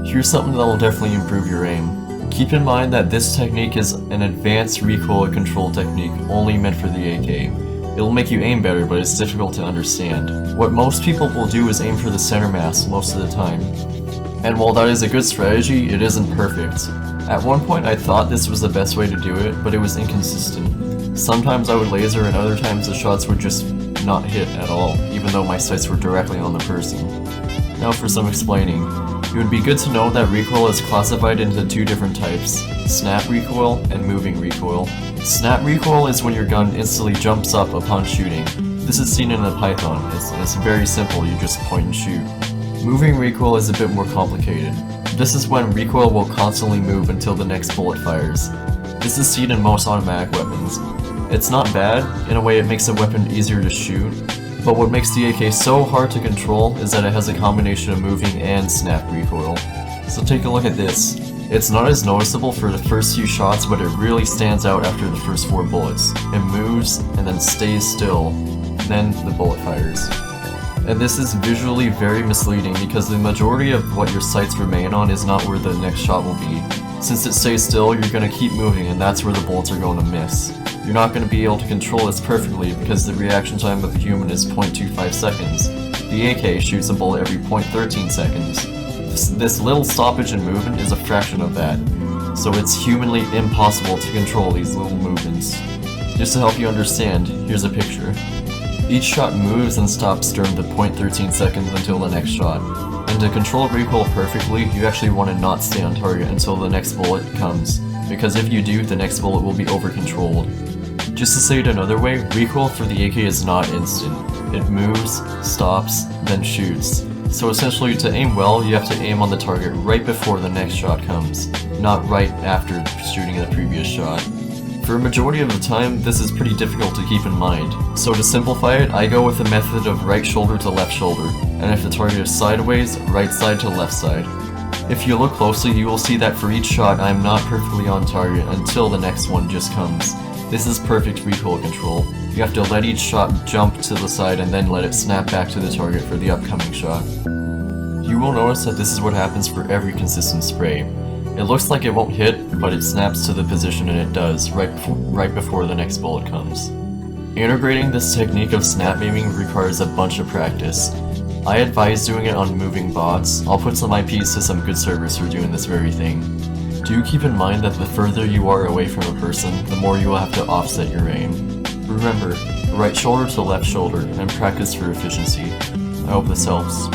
Here's something that will definitely improve your aim. Keep in mind that this technique is an advanced recoil control technique only meant for the AK. It'll make you aim better, but it's difficult to understand. What most people will do is aim for the center mass most of the time. And while that is a good strategy, it isn't perfect. At one point I thought this was the best way to do it, but it was inconsistent. Sometimes I would laser and other times the shots would just not hit at all, even though my sights were directly on the person. Now for some explaining. It would be good to know that recoil is classified into two different types, snap recoil and moving recoil. Snap recoil is when your gun instantly jumps up upon shooting. This is seen in a Python, it's very simple, you just point and shoot. Moving recoil is a bit more complicated. This is when recoil will constantly move until the next bullet fires. This is seen in most automatic weapons. It's not bad, in a way it makes a weapon easier to shoot, but what makes the AK so hard to control is that it has a combination of moving and snap recoil. So take a look at this. It's not as noticeable for the first few shots, but it really stands out after the first 4 bullets. It moves, and then stays still, then the bullet fires. And this is visually very misleading because the majority of what your sights remain on is not where the next shot will be. Since it stays still, you're going to keep moving and that's where the bullets are going to miss. You're not going to be able to control this perfectly because the reaction time of a human is 0.25 seconds. The AK shoots a bullet every 0.13 seconds. This little stoppage in movement is a fraction of that, so it's humanly impossible to control these little movements. Just to help you understand, here's a picture. Each shot moves and stops during the 0.13 seconds until the next shot. And to control recoil perfectly, you actually want to not stay on target until the next bullet comes, because if you do, the next bullet will be over-controlled. Just to say it another way, recoil for the AK is not instant. It moves, stops, then shoots. So essentially, to aim well, you have to aim on the target right before the next shot comes, not right after shooting the previous shot. For a majority of the time, this is pretty difficult to keep in mind. So to simplify it, I go with the method of right shoulder to left shoulder, and if the target is sideways, right side to left side. If you look closely, you will see that for each shot, I am not perfectly on target until the next one just comes. This is perfect recoil control. You have to let each shot jump to the side and then let it snap back to the target for the upcoming shot. You will notice that this is what happens for every consistent spray. It looks like it won't hit, but it snaps to the position and it does, right before the next bullet comes. Integrating this technique of snap aiming requires a bunch of practice. I advise doing it on moving bots. I'll put some IPs to some good servers for doing this very thing. Do keep in mind that the further you are away from a person, the more you will have to offset your aim. Remember, right shoulder to left shoulder, and practice for efficiency. I hope this helps.